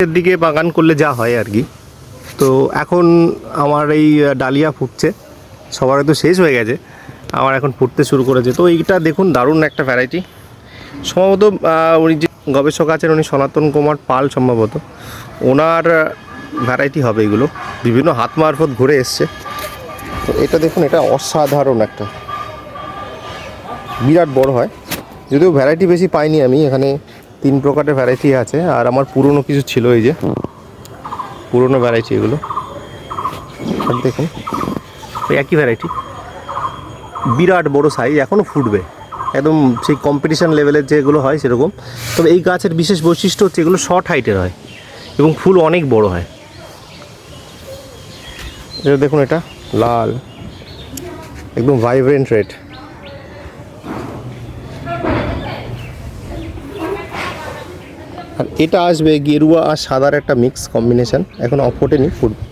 এর দিকে বাগান করলে যা হয় আর কি। তো এখন আমার এই ডালিয়া ফুটছে, সবার তো শেষ হয়ে গেছে, আমার এখন ফুটতে শুরু করেছে। তো এইটা দেখুন দারুণ একটা ভ্যারাইটি, সম্ভবত উনি যে গবেষক আছেন উনি সনাতন কুমার পাল, সম্ভবত ওনার ভ্যারাইটি হবে এগুলো, বিভিন্ন হাত মারফত ঘুরে এসছে। তো এটা দেখুন, এটা অসাধারণ একটা, বিরাট বড় হয়, যদিও ভ্যারাইটি বেশি পাইনি আমি এখানে। 3 প্রকারের ভ্যারাইটি আছে, আর আমার পুরনো কিছু ছিল, এই যে পুরনো ভ্যারাইটি এগুলো। আর দেখুন একই ভ্যারাইটি, বিরাট বড় সাইজ, এখনও ফুটবে, একদম সেই কম্পিটিশান লেভেলের যেগুলো হয় সেরকম। তবে এই গাছের বিশেষ বৈশিষ্ট্য হচ্ছে এগুলো শর্ট হাইটের হয় এবং ফুল অনেক বড় হয়। এটা দেখুন, এটা লাল, একদম ভাইব্রেন্ট রেড। আর এটা আসবে গেরুয়া আর সাদার একটা মিক্স কম্বিনেশান, এখন ফোটেনি, ফুটবে।